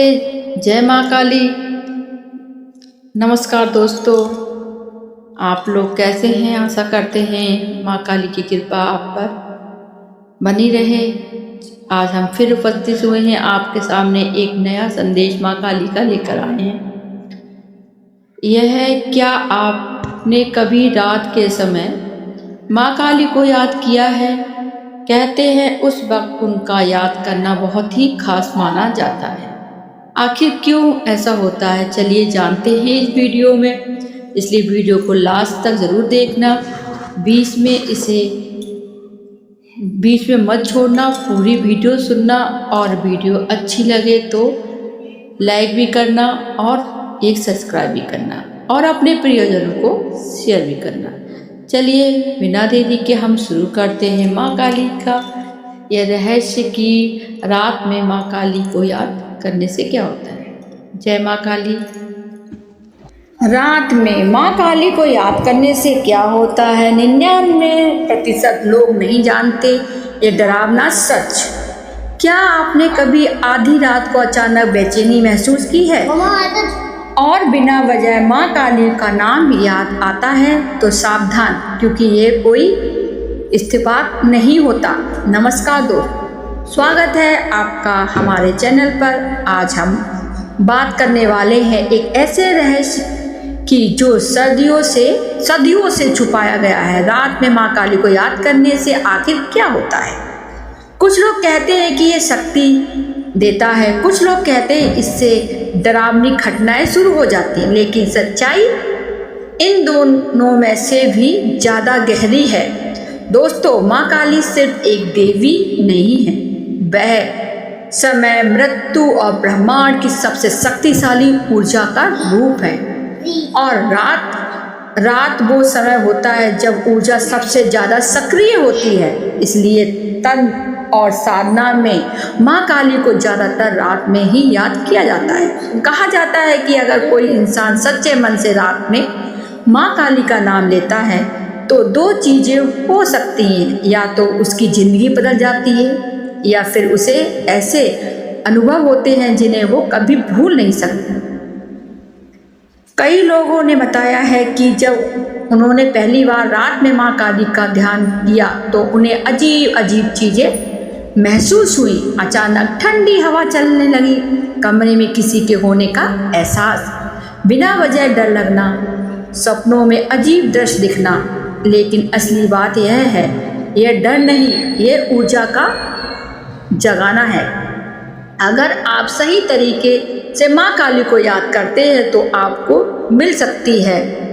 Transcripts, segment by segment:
जय माँ काली। नमस्कार दोस्तों, आप लोग कैसे हैं? आशा करते हैं माँ काली की कृपा आप पर बनी रहे। आज हम फिर उपस्थित हुए हैं आपके सामने एक नया संदेश माँ काली का लेकर आए हैं। यह है, क्या आपने कभी रात के समय माँ काली को याद किया है? कहते हैं उस वक्त उनका याद करना बहुत ही खास माना जाता है। आखिर क्यों ऐसा होता है, चलिए जानते हैं इस वीडियो में। इसलिए वीडियो को लास्ट तक ज़रूर देखना, बीच में मत छोड़ना, पूरी वीडियो सुनना। और वीडियो अच्छी लगे तो लाइक भी करना और एक सब्सक्राइब भी करना और अपने प्रियजनों को शेयर भी करना। चलिए बिना देरी के हम शुरू करते हैं माँ काली का यह रहस्य कि रात में माँ काली को याद करने से क्या होता है। जय माँ काली। रात में माँ काली को याद करने से क्या होता है, 99% लोग नहीं जानते ये डरावना सच। क्या आपने कभी आधी रात को अचानक बेचैनी महसूस की है और बिना वजह माँ काली का नाम याद आता है? तो सावधान, क्योंकि ये कोई इत्तेफाक नहीं होता। नमस्कार दोस्तों, स्वागत है आपका हमारे चैनल पर। आज हम बात करने वाले हैं एक ऐसे रहस्य की जो सदियों से छुपाया गया है। रात में माँ काली को याद करने से आखिर क्या होता है? कुछ लोग कहते हैं कि ये शक्ति देता है, कुछ लोग कहते हैं इससे डरावनी घटनाएं शुरू हो जाती हैं, लेकिन सच्चाई इन दोनों में से भी ज़्यादा गहरी है। दोस्तों, माँ काली सिर्फ एक देवी नहीं है, वह समय, मृत्यु और ब्रह्मांड की सबसे शक्तिशाली ऊर्जा का रूप है। और रात वो समय होता है जब ऊर्जा सबसे ज़्यादा सक्रिय होती है। इसलिए तन और साधना में माँ काली को ज़्यादातर रात में ही याद किया जाता है। कहा जाता है कि अगर कोई इंसान सच्चे मन से रात में माँ काली का नाम लेता है तो दो चीज़ें हो सकती हैं, या तो उसकी ज़िंदगी बदल जाती है या फिर उसे ऐसे अनुभव होते हैं जिन्हें वो कभी भूल नहीं सकते। कई लोगों ने बताया है कि जब उन्होंने पहली बार रात में माँ काली का ध्यान किया तो उन्हें अजीब अजीब चीज़ें महसूस हुई। अचानक ठंडी हवा चलने लगी, कमरे में किसी के होने का एहसास, बिना वजह डर लगना, सपनों में अजीब दृश्य दिखना। लेकिन असली बात यह है, यह डर नहीं, यह ऊर्जा का जगाना है। अगर आप सही तरीके से माँ काली को याद करते हैं तो आपको मिल सकती है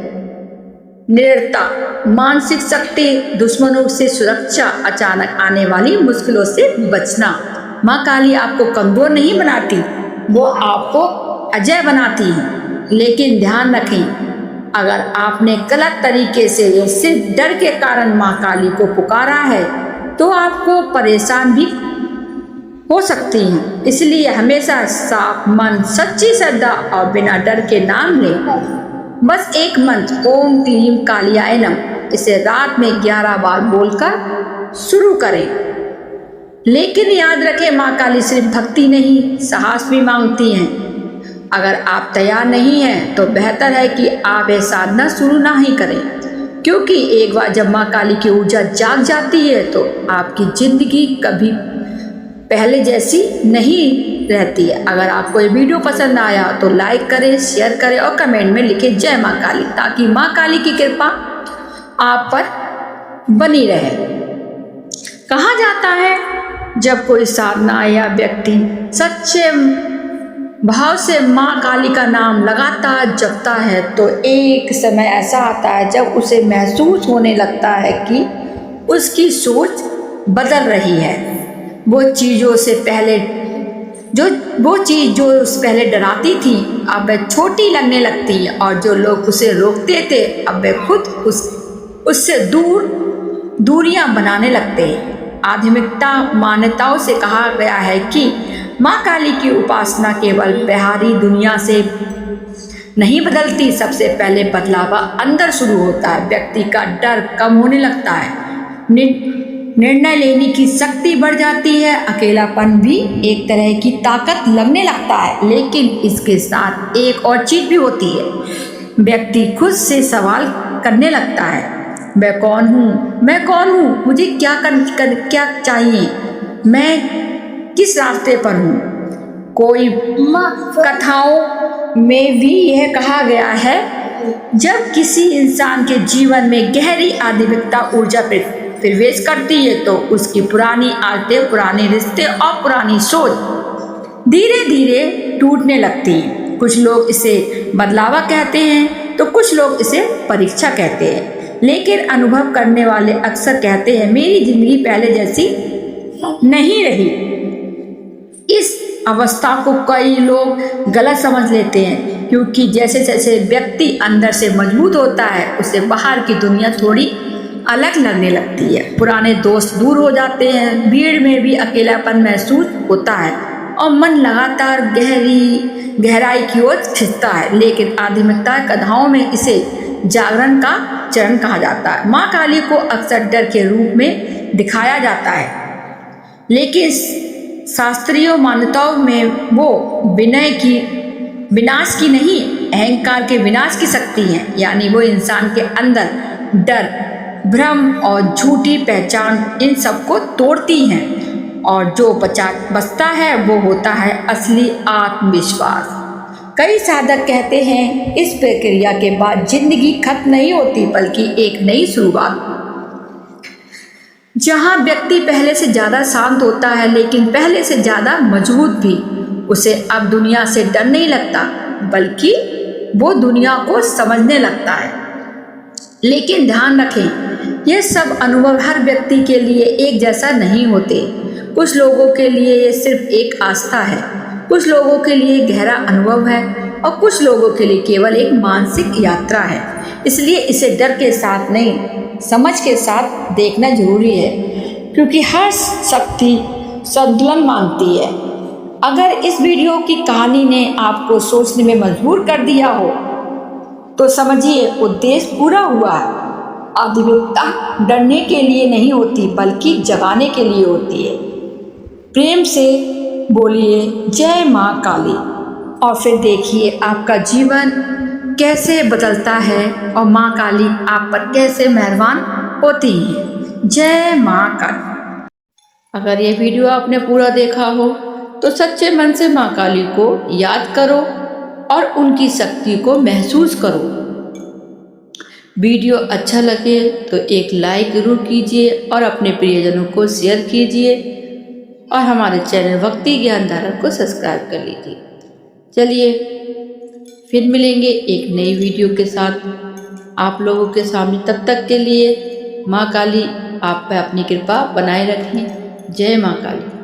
निरंतरता, मानसिक शक्ति, दुश्मनों से सुरक्षा, अचानक आने वाली मुश्किलों से बचना। माँ काली आपको कमजोर नहीं बनाती, वो आपको अजय बनाती है। लेकिन ध्यान रखें, अगर आपने गलत तरीके से या सिर्फ डर के कारण माँ काली को पुकारा है तो आपको परेशान भी हो सकती हैं। इसलिए हमेशा साफ मन, सच्ची श्रद्धा और बिना डर के नाम लें। बस एक मंत्र, ओम क्लीम कालियाय नमः, इसे रात में 11 बार बोलकर शुरू करें। लेकिन याद रखें, माँ काली सिर्फ भक्ति नहीं, साहस भी मांगती हैं। अगर आप तैयार नहीं हैं तो बेहतर है कि आप ये साधना शुरू ना ही करें, क्योंकि एक बार जब माँ काली की ऊर्जा जाग जाती है तो आपकी जिंदगी कभी पहले जैसी नहीं रहती है। अगर आपको ये वीडियो पसंद आया तो लाइक करें, शेयर करें और कमेंट में लिखें जय माँ काली, ताकि माँ काली की कृपा आप पर बनी रहे। कहा जाता है जब कोई साधना या व्यक्ति सच्चे भाव से माँ काली का नाम लगातार जपता है तो एक समय ऐसा आता है जब उसे महसूस होने लगता है कि उसकी सोच बदल रही है। वो चीज़ जो उस पहले डराती थी अब वह छोटी लगने लगती है, और जो लोग उसे रोकते थे अब वे खुद उससे दूरियां बनाने लगते हैं। आध्यात्मिकता मान्यताओं से कहा गया है कि माँ काली की उपासना केवल बाहरी दुनिया से नहीं बदलती, सबसे पहले बदलाव अंदर शुरू होता है। व्यक्ति का डर कम होने लगता है, निर्णय लेने की शक्ति बढ़ जाती है। अकेलापन भी एक तरह की ताकत लगने लगता है। लेकिन इसके साथ एक और चीज भी होती है, व्यक्ति खुद से सवाल करने लगता है, मैं कौन हूँ, मैं कौन हूँ, मुझे क्या चाहिए, मैं किस रास्ते पर हूँ। कोई कथाओं में भी यह कहा गया है, जब किसी इंसान के जीवन में गहरी आध्यात्मिकता ऊर्जा प्रवेश करती है तो उसकी पुरानी आदतें, पुराने रिश्ते और पुरानी सोच धीरे धीरे टूटने लगती है। कुछ लोग इसे बदलावा कहते हैं तो कुछ लोग इसे परीक्षा कहते हैं। लेकिन अनुभव करने वाले अक्सर कहते हैं, मेरी जिंदगी पहले जैसी नहीं रही। इस अवस्था को कई लोग गलत समझ लेते हैं, क्योंकि जैसे जैसे व्यक्ति अंदर से मजबूत होता है उसे बाहर की दुनिया थोड़ी अलग लगने लगती है। पुराने दोस्त दूर हो जाते हैं, भीड़ में भी अकेलापन महसूस होता है और मन लगातार गहराई की ओर खिंचता है। लेकिन आध्यात्मिकता कथाओं में इसे जागरण का चरण कहा जाता है। माँ काली को अक्सर डर के रूप में दिखाया जाता है, लेकिन शास्त्रीय मान्यताओं में वो विनाश की नहीं, अहंकार के विनाश की शक्ति है। यानी वो इंसान के अंदर डर, भ्रम और झूठी पहचान, इन सबको तोड़ती हैं, और जो बचता है वो होता है असली आत्मविश्वास। कई साधक कहते हैं, इस प्रक्रिया के बाद जिंदगी खत्म नहीं होती बल्कि एक नई शुरुआत। जहाँ व्यक्ति पहले से ज़्यादा शांत होता है, लेकिन पहले से ज़्यादा मजबूत भी। उसे अब दुनिया से डर नहीं लगता, बल्कि वो दुनिया को समझने लगता है। लेकिन ध्यान रखें, ये सब अनुभव हर व्यक्ति के लिए एक जैसा नहीं होते। कुछ लोगों के लिए ये सिर्फ एक आस्था है, कुछ लोगों के लिए गहरा अनुभव है, और कुछ लोगों के लिए केवल एक मानसिक यात्रा है। इसलिए इसे डर के साथ नहीं, समझ के साथ देखना जरूरी है, क्योंकि हर शक्ति संतुलन मांगती है। अगर इस वीडियो की कहानी ने आपको सोचने में मजबूर कर दिया हो तो समझिए उद्देश्य पूरा हुआ है। आध्यात्मिकता डरने के लिए नहीं होती, बल्कि जगाने के लिए होती है। प्रेम से बोलिए जय माँ काली, और फिर देखिए आपका जीवन कैसे बदलता है और माँ काली आप पर कैसे मेहरबान होती है। जय माँ काली। अगर ये वीडियो आपने पूरा देखा हो तो सच्चे मन से माँ काली को याद करो और उनकी शक्ति को महसूस करो। वीडियो अच्छा लगे तो एक लाइक जरूर कीजिए और अपने प्रियजनों को शेयर कीजिए, और हमारे चैनल भक्ति ज्ञान धारा को सब्सक्राइब कर लीजिए। चलिए फिर मिलेंगे एक नई वीडियो के साथ आप लोगों के सामने। तब तक के लिए माँ काली आप पे अपनी कृपा बनाए रखें। जय माँ काली।